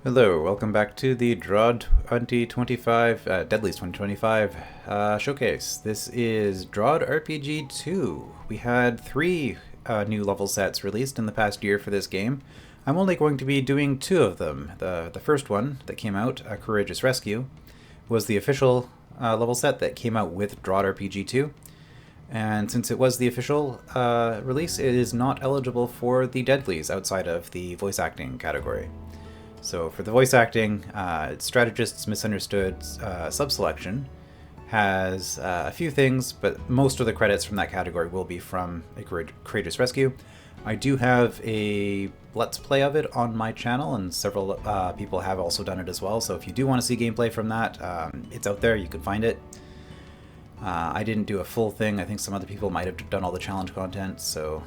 Hello, welcome back to the DROD 2025, Deadlies 2025 showcase. This is DROD RPG 2. We had three new level sets released in the past year for this game. I'm only going to be doing two of them. The first one that came out, Courageous Rescue, was the official level set that came out with DROD RPG 2. And since it was the official release, it is not eligible for the Deadlies outside of the voice acting category. So for the voice acting, Strategist's Misunderstood sub-selection has a few things, but most of the credits from that category will be from A Courageous Rescue. I do have a Let's Play of it on my channel, and several people have also done it as well, so if you do want to see gameplay from that, it's out there, you can find it. I didn't do a full thing, I think some other people might have done all the challenge content, so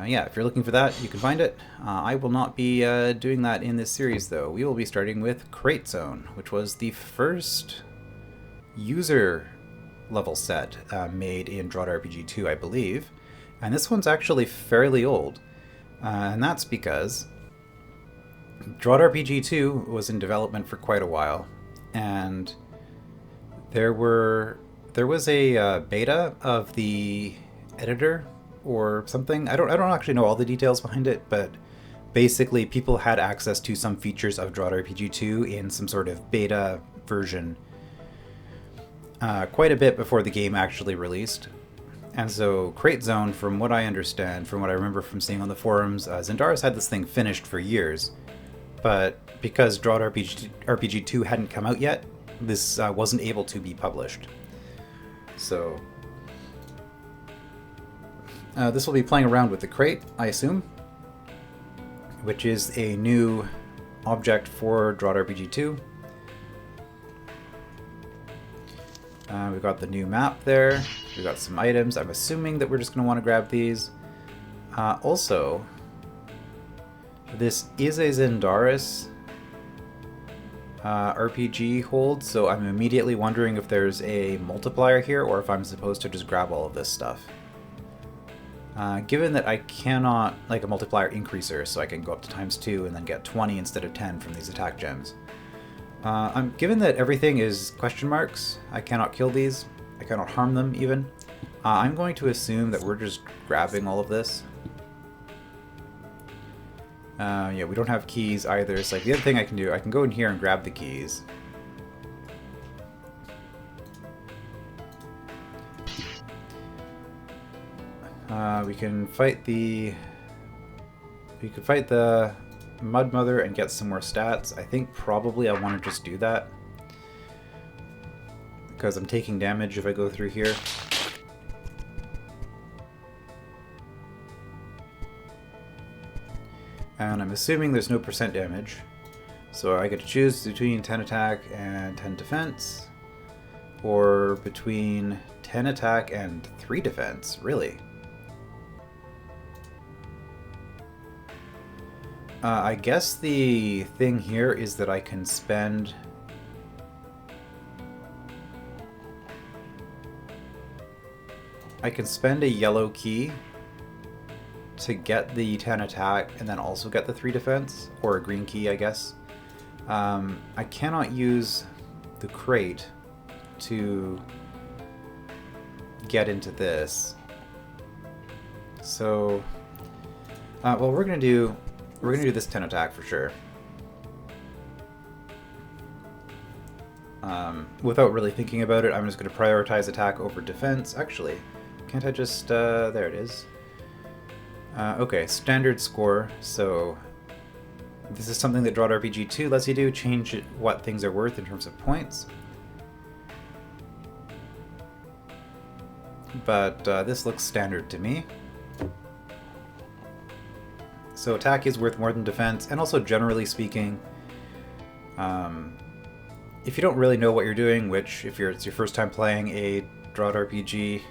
yeah, if you're looking for that, you can find it. I will not be doing that in this series, though. We will be starting with Crate Zone, which was the first user level set made in DROD RPG 2, I believe. And this one's actually fairly old. And that's because DROD RPG 2 was in development for quite a while. And there was a beta of the editor or something. I don't actually know all the details behind it, but basically people had access to some features of DROD RPG 2 in some sort of beta version quite a bit before the game actually released. And so Crate Zone, from what I understand, from what I remember from seeing on the forums, Zendaris had this thing finished for years, but because DROD RPG 2 hadn't come out yet, this wasn't able to be published. So this will be playing around with the crate, I assume, which is a new object for DROD RPG 2. We've got the new map there. We've got some items. I'm assuming that we're just going to want to grab these. Also, this is a Zendaris RPG hold, so I'm immediately wondering if there's a multiplier here or if I'm supposed to just grab all of this stuff. Given that I cannot, like a multiplier increaser, so I can go up to ×2 and then get 20 instead of 10 from these attack gems. Given that everything is question marks, I cannot kill these, I cannot harm them even, I'm going to assume that we're just grabbing all of this. Yeah, we don't have keys either, so like, the other thing I can do, I can go in here and grab the keys. We can fight the Mud Mother and get some more stats. I think probably I want to just do that because I'm taking damage if I go through here. And I'm assuming there's no percent damage, so I get to choose between 10 attack and 10 defense, or between 10 attack and 3 defense. Really? I guess the thing here is that I can spend a yellow key to get the 10 attack and then also get the 3 defense, or a green key, I guess. I cannot use the crate to get into this. So, well, we're gonna do this 10 attack for sure. Without really thinking about it, I'm just going to prioritize attack over defense. Actually, can't I just... there it is. Okay, standard score. So this is something that DROD RPG 2 lets you do, change what things are worth in terms of points. But this looks standard to me. So attack is worth more than defense, and also generally speaking, if you don't really know what you're doing, which if it's your first time playing a DROD RPG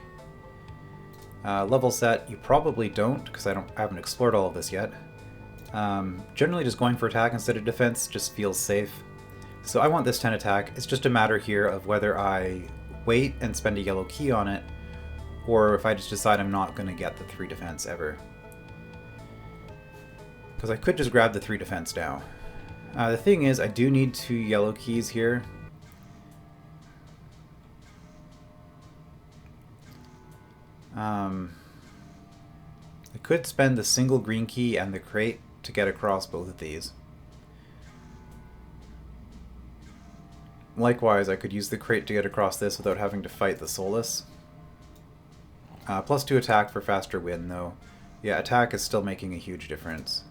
level set, you probably don't, because I haven't explored all of this yet. Generally just going for attack instead of defense just feels safe. So I want this 10 attack. It's just a matter here of whether I wait and spend a yellow key on it, or if I just decide I'm not going to get the 3 defense ever. Because I could just grab the 3 defense now. The thing is, I do need 2 yellow keys here. I could spend the single green key and the crate to get across both of these. Likewise, I could use the crate to get across this without having to fight the Solus. +2 attack for faster win, though. Yeah, attack is still making a huge difference.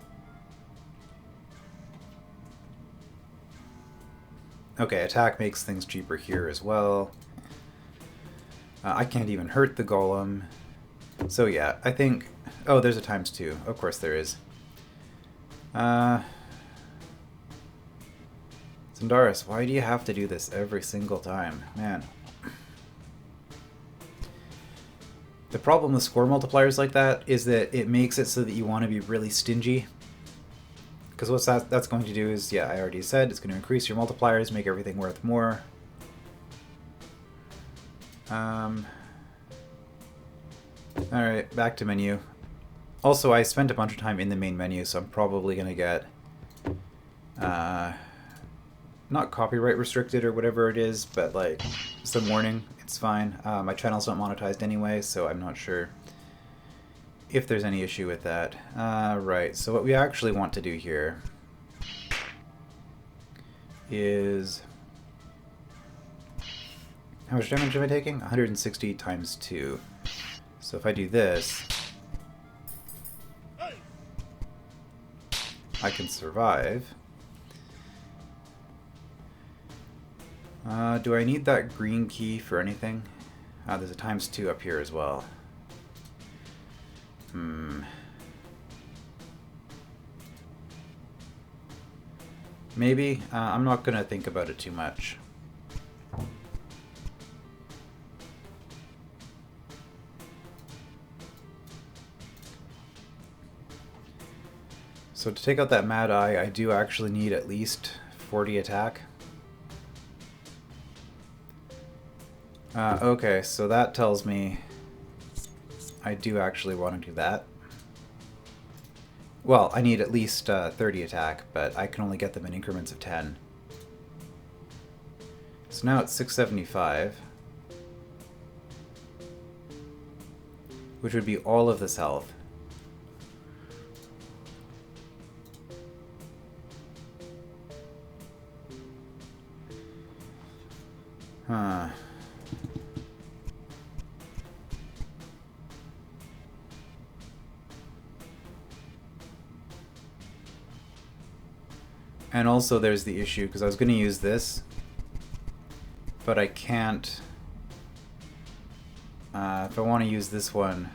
Okay, attack makes things cheaper here as well. I can't even hurt the golem. So yeah, I think... Oh, there's a ×2. Of course there is. Zandaris, why do you have to do this every single time? Man. The problem with score multipliers like that is that it makes it so that you want to be really stingy. Because what that's going to do is, yeah, I already said, it's going to increase your multipliers, make everything worth more. Alright, back to menu. Also, I spent a bunch of time in the main menu, so I'm probably going to get... not copyright restricted or whatever it is, but like some warning. It's fine. My channel's not monetized anyway, so I'm not sure if there's any issue with that. Right, so what we actually want to do here is... How much damage am I taking? 160 times 2. So if I do this, I can survive. Do I need that green key for anything? There's a ×2 up here as well. Maybe. I'm not going to think about it too much. So to take out that Mad Eye, I do actually need at least 40 attack. Okay, so that tells me I do actually want to do that. Well, I need at least 30 attack, but I can only get them in increments of 10. So now it's 675, which would be all of this health. Huh. And also there's the issue, because I was going to use this, but I can't. If I want to use this one,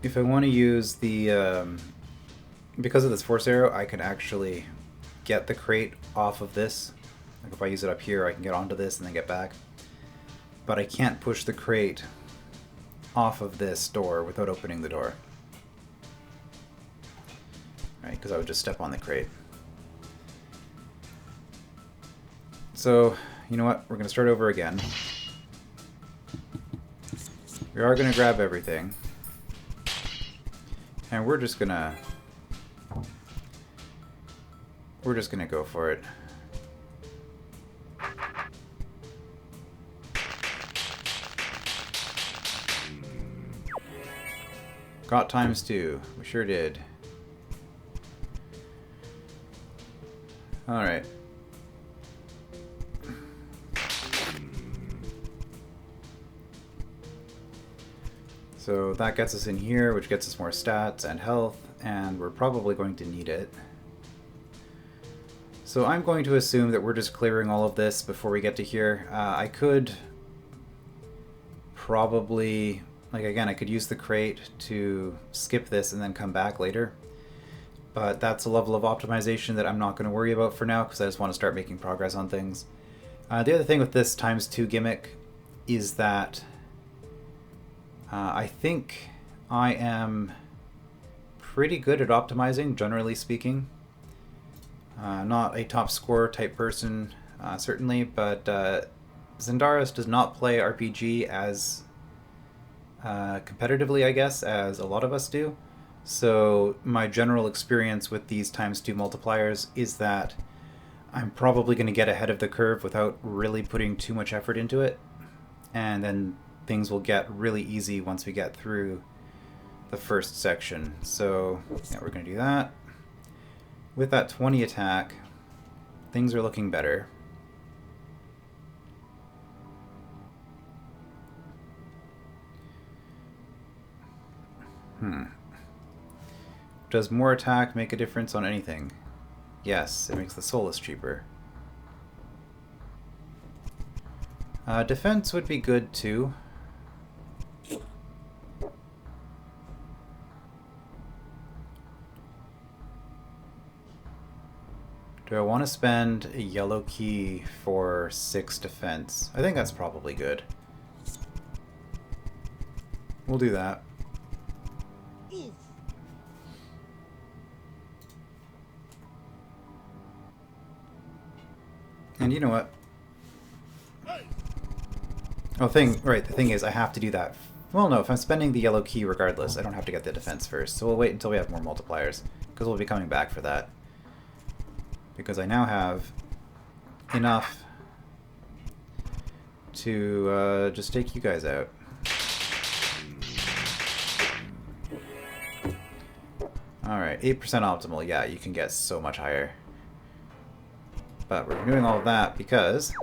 if I want to use the, because of this force arrow, I can actually get the crate off of this. Like if I use it up here, I can get onto this and then get back. But I can't push the crate off of this door without opening the door. Right, because I would just step on the crate. So, you know what? We're going to start over again. We are going to grab everything. And we're just going to go for it. Got ×2. We sure did. Alright. So that gets us in here, which gets us more stats and health, and we're probably going to need it. So I'm going to assume that we're just clearing all of this before we get to here. I could probably... Like, again, I could use the crate to skip this and then come back later. But that's a level of optimization that I'm not going to worry about for now, because I just want to start making progress on things. The other thing with this ×2 gimmick is that I think I am pretty good at optimizing, generally speaking. Not a top score type person, certainly, but Zendaris does not play RPG as competitively, I guess, as a lot of us do. So my general experience with these ×2 multipliers is that I'm probably going to get ahead of the curve without really putting too much effort into it. And then things will get really easy once we get through the first section. So yeah, we're going to do that. With that 20 attack, things are looking better. Does more attack make a difference on anything? Yes, it makes the soulless cheaper. Defense would be good too. Do I want to spend a yellow key for 6 defense? I think that's probably good. We'll do that. And you know what? Oh, the thing is I have to do that. Well, no, if I'm spending the yellow key regardless, I don't have to get the defense first. So we'll wait until we have more multipliers, because we'll be coming back for that. Because I now have enough to just take you guys out. Alright, 8% optimal. Yeah, you can get so much higher. But we're doing all of that because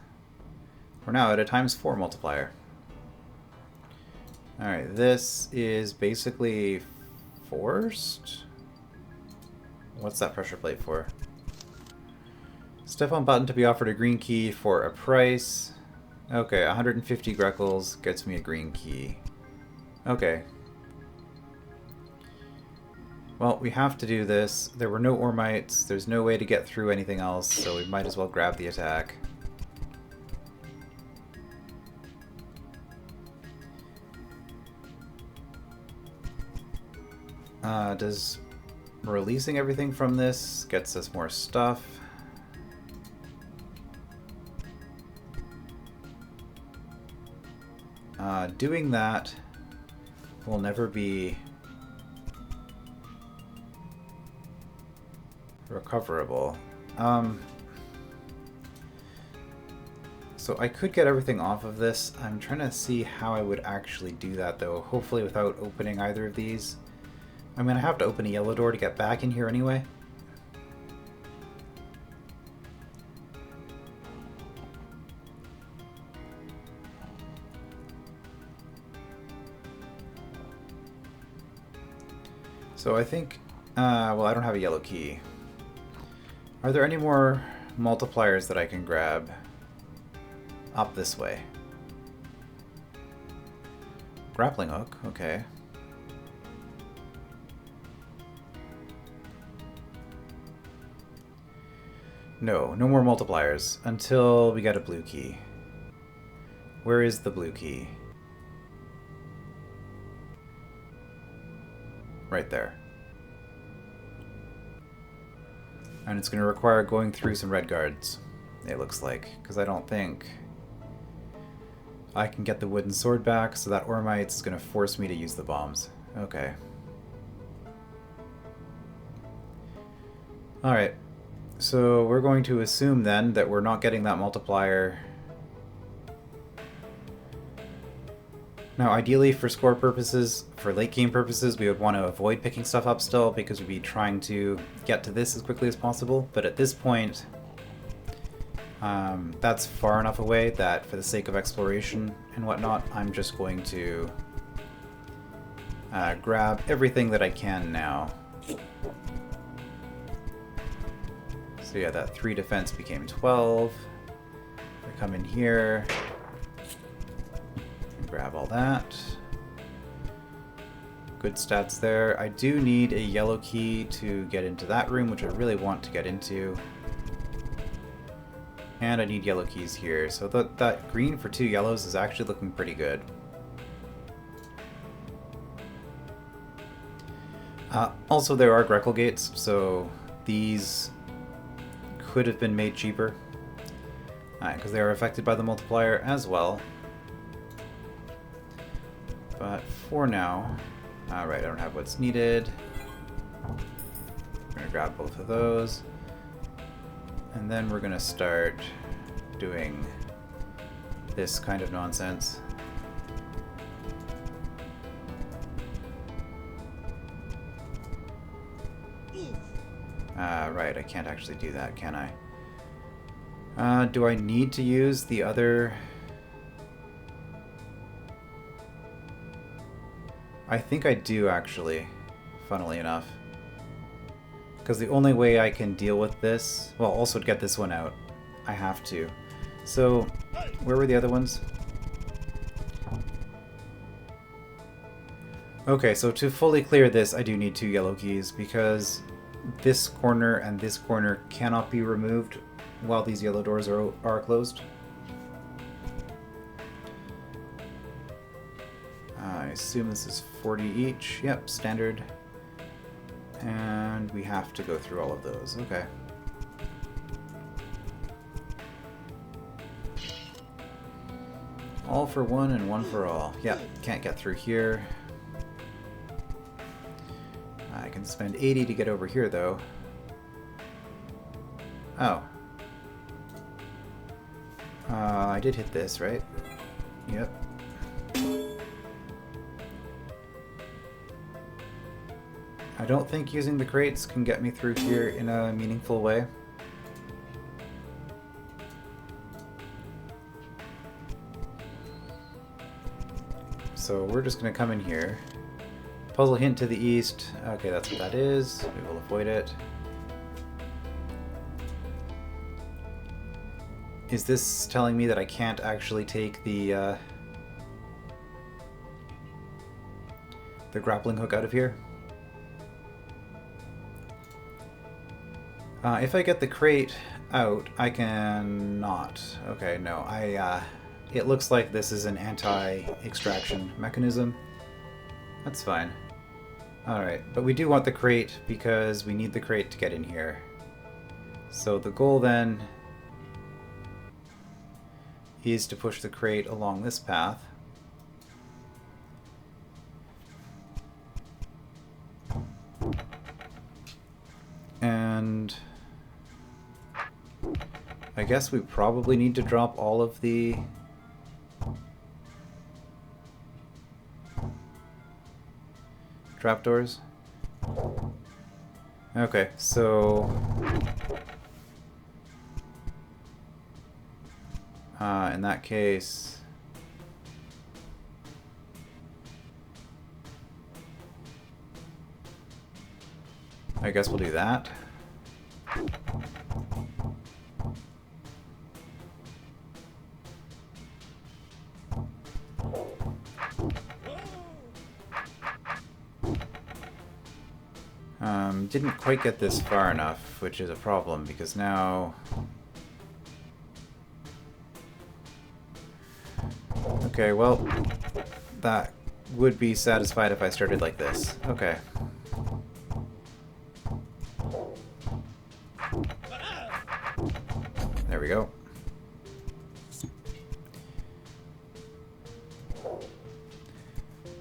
we're now at a ×4 multiplier. Alright, this is basically forced? What's that pressure plate for? Step on button to be offered a green key for a price. Okay, 150 Greckles gets me a green key. Okay. Well, we have to do this. There were no Ormites. There's no way to get through anything else, so we might as well grab the attack. Does releasing everything from this gets us more stuff? Doing that will never be recoverable. So I could get everything off of this. I'm trying to see how I would actually do that though, hopefully without opening either of these. I'm gonna have to open a yellow door to get back in here anyway. So I think, well, I don't have a yellow key. Are there any more multipliers that I can grab up this way? Grappling hook, okay. No, no more multipliers until we get a blue key. Where is the blue key? Right there. And it's going to require going through some red guards, it looks like, because I don't think I can get the wooden sword back, so that Ormite is going to force me to use the bombs. Okay. Alright, so we're going to assume then that we're not getting that multiplier. Now, ideally, for score purposes, for late game purposes, we would want to avoid picking stuff up still because we'd be trying to get to this as quickly as possible. But at this point, that's far enough away that for the sake of exploration and whatnot, I'm just going to grab everything that I can now. So yeah, that 3 defense became 12. I come in here. Grab all that. Good stats there. I do need a yellow key to get into that room, which I really want to get into. And I need yellow keys here. So that green for 2 yellows is actually looking pretty good. Also, there are Greckle gates, so these could have been made cheaper. Alright, because they are affected by the multiplier as well. But for now... Alright, I don't have what's needed. I'm going to grab both of those. And then we're going to start doing this kind of nonsense. Right, I can't actually do that, can I? Do I need to use the other... I think I do, actually, funnily enough. Because the only way I can deal with this... Well, also to get this one out, I have to. So, where were the other ones? Okay, so to fully clear this, I do need 2 yellow keys, because this corner and this corner cannot be removed while these yellow doors are closed. I assume this is 40 each. Yep, standard. And we have to go through all of those. Okay. All for one and one for all. Yep, can't get through here. I can spend 80 to get over here, though. Oh. I did hit this, right? Yep. I don't think using the crates can get me through here in a meaningful way. So we're just going to come in here. Puzzle hint to the east. Okay, that's what that is. We will avoid it. Is this telling me that I can't actually take the grappling hook out of here? If I get the crate out, I can not. Okay, no. It looks like this is an anti-extraction mechanism. That's fine. Alright, but we do want the crate because we need the crate to get in here. So the goal then is to push the crate along this path. And I guess we probably need to drop all of the trapdoors. Okay, so in that case, I guess we'll do that. Didn't quite get this far enough, which is a problem, because now... Okay, well, that would be satisfied if I started like this. Okay. There we go.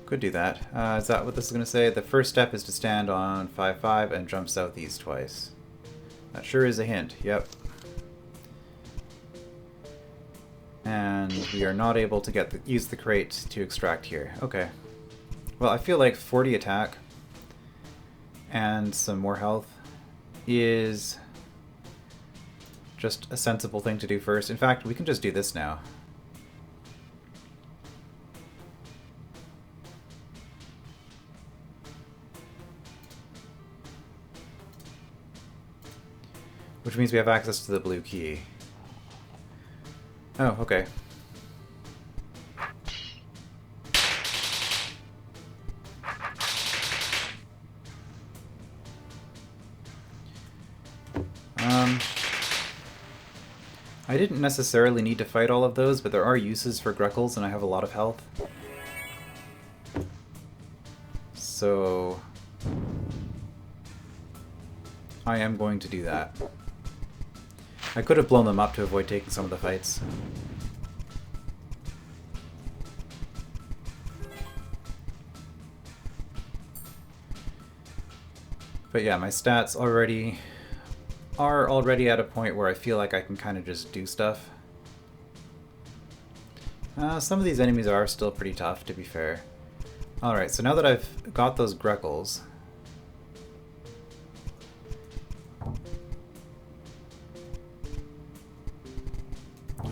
Could do that. Is that what this is going to say? The first step is to stand on 5-5 and jump southeast twice. That sure is a hint. Yep. And we are not able to use the crate to extract here. Okay. Well, I feel like 40 attack and some more health is just a sensible thing to do first. In fact, we can just do this now. Which means we have access to the blue key. Oh, okay. I didn't necessarily need to fight all of those, but there are uses for Greckles, and I have a lot of health. So I am going to do that. I could have blown them up to avoid taking some of the fights. But yeah, my stats are already at a point where I feel like I can kind of just do stuff. Some of these enemies are still pretty tough, to be fair. Alright, so now that I've got those Greckles,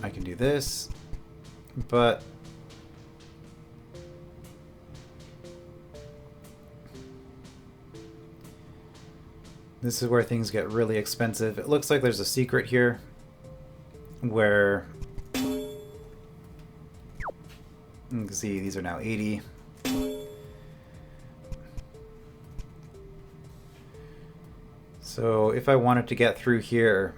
I can do this, but this is where things get really expensive. It looks like there's a secret here where you can see these are now 80. So if I wanted to get through here,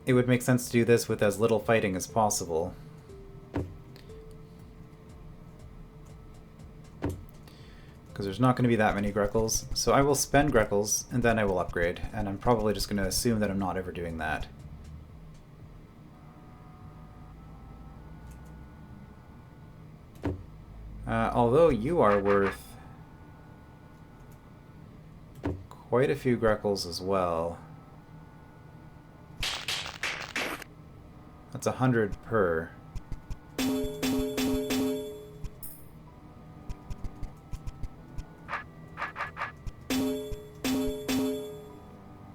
it would make sense to do this with as little fighting as possible. Because there's not going to be that many Greckles. So I will spend Greckles, and then I will upgrade. And I'm probably just going to assume that I'm not ever doing that. Although you are worth quite a few Greckles as well. That's 100 per.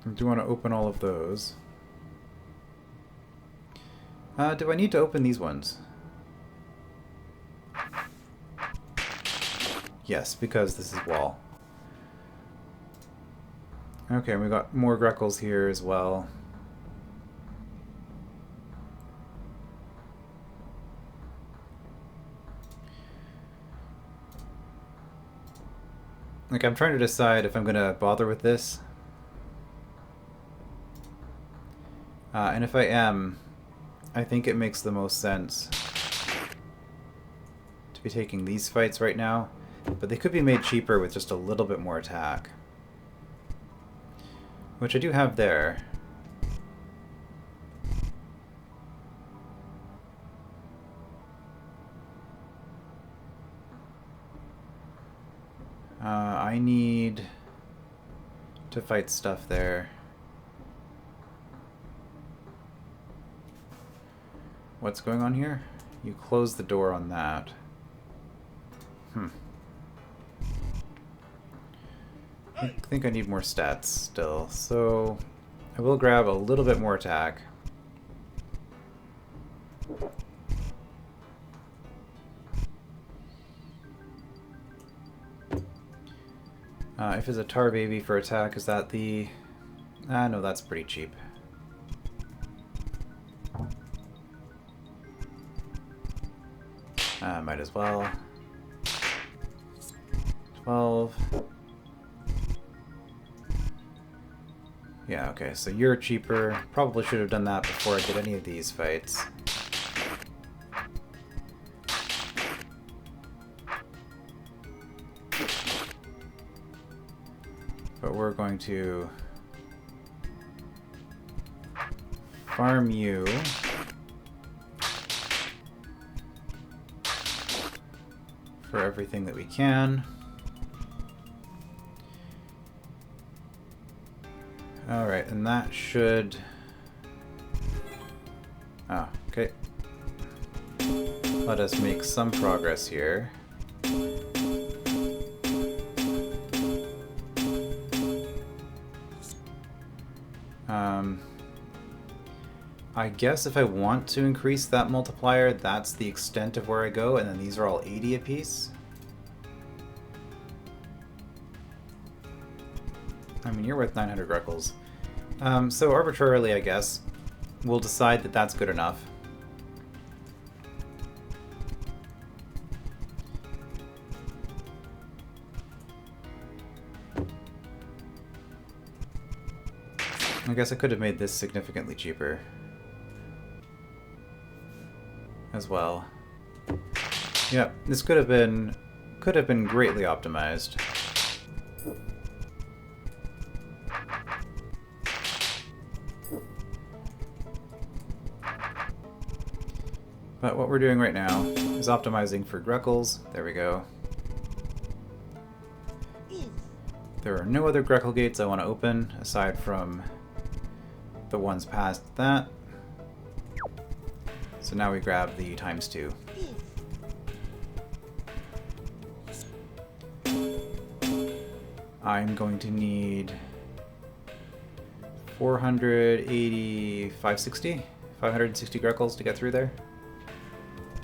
I do want to open all of those. Do I need to open these ones? Yes, because this is wall. Okay, we got more Greckles here as well. Like, I'm trying to decide if I'm gonna bother with this. And if I am, I think it makes the most sense to be taking these fights right now. But they could be made cheaper with just a little bit more attack. Which I do have there. I need to fight stuff there. What's going on here? You close the door on that. I think I need more stats still, so I will grab a little bit more attack. If it's a tar baby for attack, is that the... no, that's pretty cheap. Might as well. 12. Yeah, okay, so you're cheaper. Probably should have done that before I did any of these fights. But we're going to farm you. For everything that we can. Alright, and that should... Oh, okay. Let us make some progress here. I guess if I want to increase that multiplier, that's the extent of where I go, and then these are all 80 apiece. I mean, you're worth 900 Greckles. So arbitrarily, I guess, we'll decide that that's good enough. I guess I could have made this significantly cheaper as well. Yep, this could have been greatly optimized. But what we're doing right now is optimizing for Greckles. There we go. There are no other Greckle gates I want to open, aside from the ones past that. So now we grab the ×2. I'm going to need 480, 560? 560 Greckles to get through there.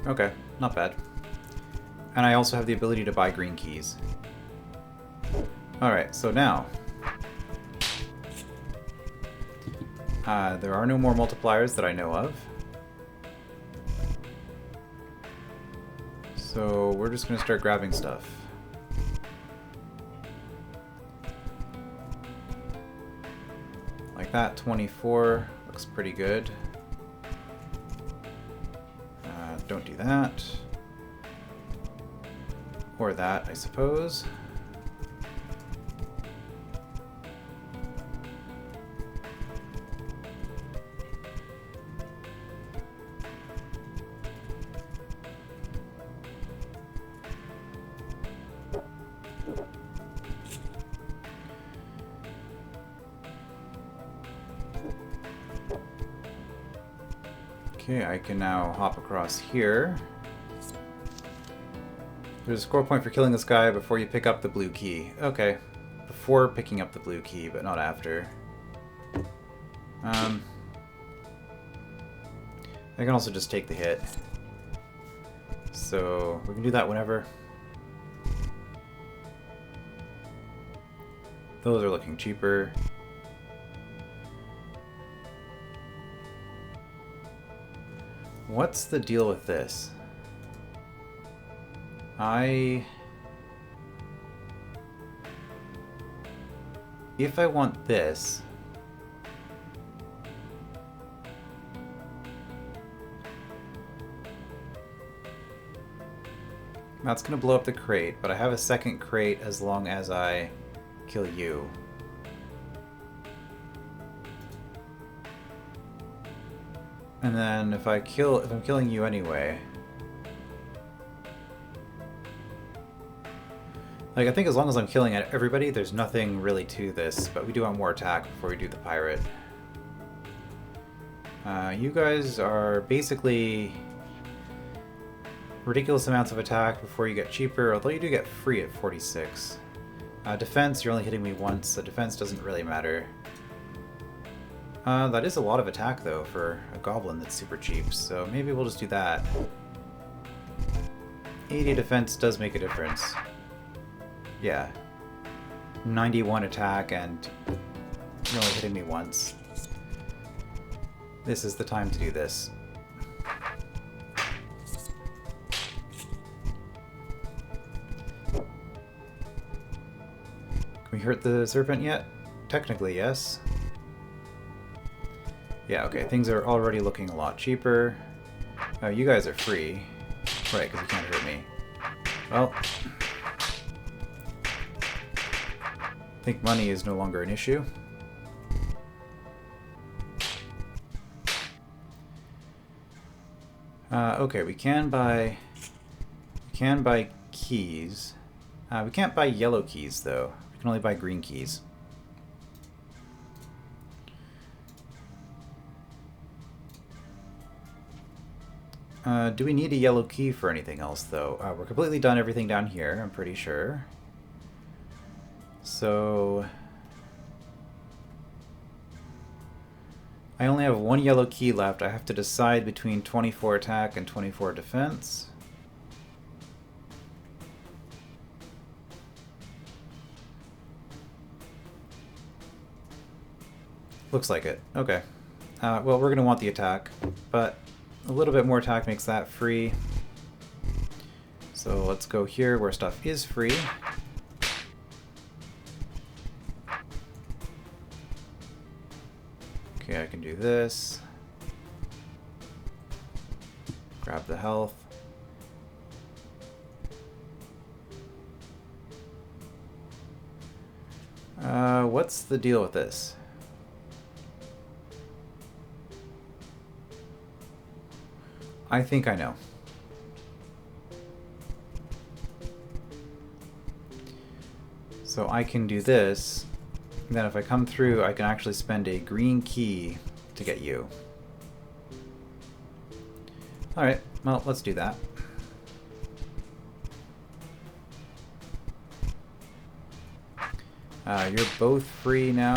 Okay, not bad. And I also have the ability to buy green keys. Alright, so now... there are no more multipliers that I know of. So we're just going to start grabbing stuff. Like that, 24 looks pretty good. Don't do that. Or that, I suppose. Okay, I can now hop across here. There's a score point for killing this guy before you pick up the blue key. Okay. Before picking up the blue key, but not after. I can also just take the hit. So, we can do that whenever. Those are looking cheaper. What's the deal with this? If I want this... That's gonna blow up the crate, but I have a second crate as long as I kill you. And then if I'm killing you anyway... Like, I think as long as I'm killing everybody, there's nothing really to this, but we do want more attack before we do the pirate. You guys are basically ridiculous amounts of attack before you get cheaper, although you do get free at 46. Defense, you're only hitting me once, so defense doesn't really matter. That is a lot of attack, though, for a goblin that's super cheap, so maybe we'll just do that. 80 defense does make a difference. Yeah. 91 attack, and you're only hitting me once. This is the time to do this. Can we hurt the serpent yet? Technically, yes. Yeah, okay, things are already looking a lot cheaper. Oh, you guys are free. Right, because you can't hurt me. Well... I think money is no longer an issue. Okay, we can buy keys. We can't buy yellow keys though. We can only buy green keys. Do we need a yellow key for anything else though? We're completely done everything down here, I'm pretty sure. So I only have one yellow key left. I have to decide between 24 attack and 24 defense. Looks like it. Okay. Well, we're going to want the attack, but a little bit more attack makes that free. So let's go here where stuff is free. Okay, I can do this. Grab the health. What's the deal with this? I think I know. So I can do this, and then if I come through, I can actually spend a green key to get you. Alright, well, let's do that. You're both free now.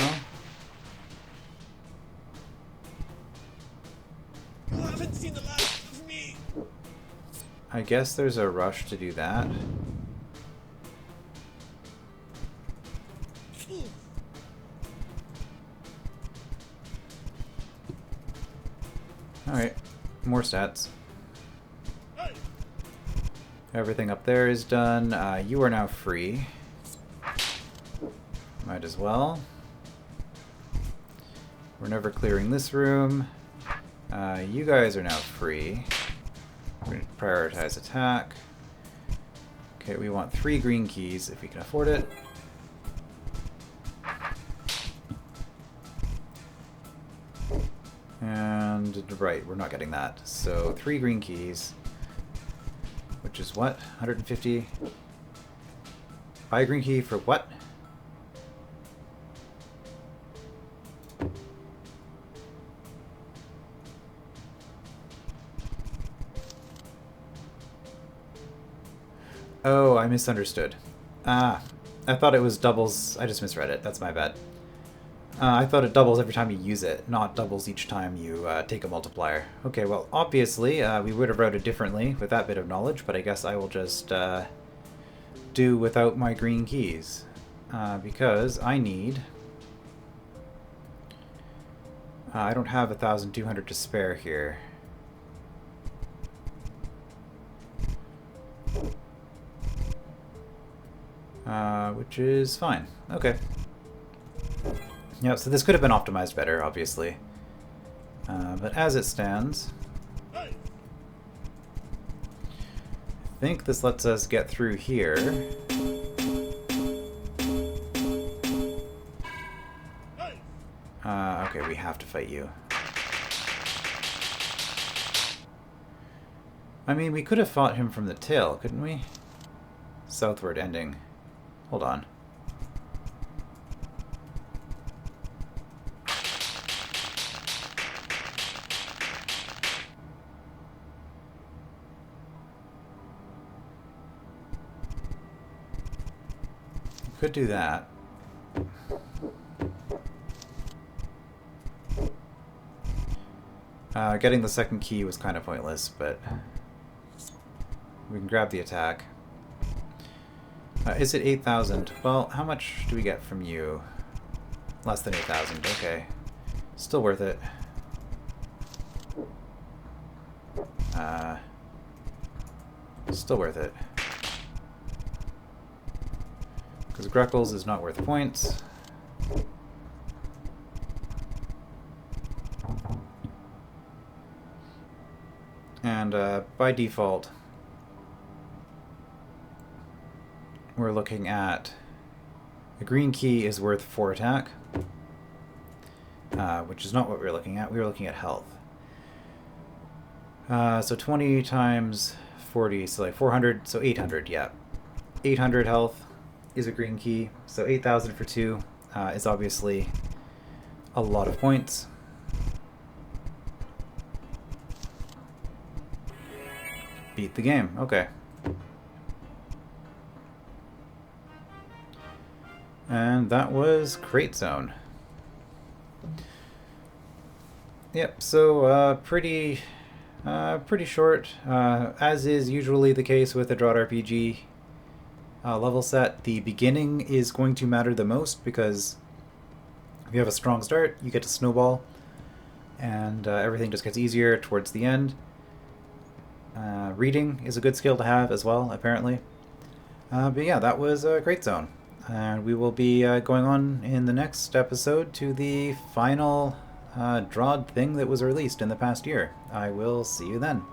You haven't seen the last of me. I guess there's a rush to do that. Alright, more stats. Everything up there is done. You are now free. Might as well. We're never clearing this room. You guys are now free. We're going to prioritize attack. Okay, we want 3 green keys if we can afford it. And, right, we're not getting that. So, 3 green keys. Which is what? 150? Buy a green key for what? Oh, I misunderstood. Ah, I thought it was doubles. I just misread it. That's my bad. I thought it doubles every time you use it, not doubles each time you take a multiplier. Okay, well, obviously, we would have wrote it differently with that bit of knowledge, but I guess I will just do without my green keys. Because I need... I don't have 1,200 to spare here. Which is fine. Okay. Yeah, so this could have been optimized better, obviously. But as it stands, I think this lets us get through here. Okay, we have to fight you. I mean, we could have fought him from the tail, couldn't we? Southward ending. Hold on. Could do that. Getting the second key was kind of pointless, but we can grab the attack. Is it 8,000? Well, how much do we get from you? Less than 8,000, okay. Still worth it. Still worth it. Because Greckles is not worth points. And by default, we're looking at the green key is worth 4 attack, which is not what we were looking at. We were looking at health. So 20 times 40, so like 400, so 800, yeah. 800 health is a green key, so 8,000 for 2 is obviously a lot of points. Beat the game, okay. And that was Crate Zone. Yep, so pretty short, as is usually the case with a DROD RPG level set. The beginning is going to matter the most because if you have a strong start, you get to snowball, and everything just gets easier towards the end. Reading is a good skill to have as well, apparently. But yeah, that was Crate Zone. And we will be going on in the next episode to the final DROD thing that was released in the past year. I will see you then.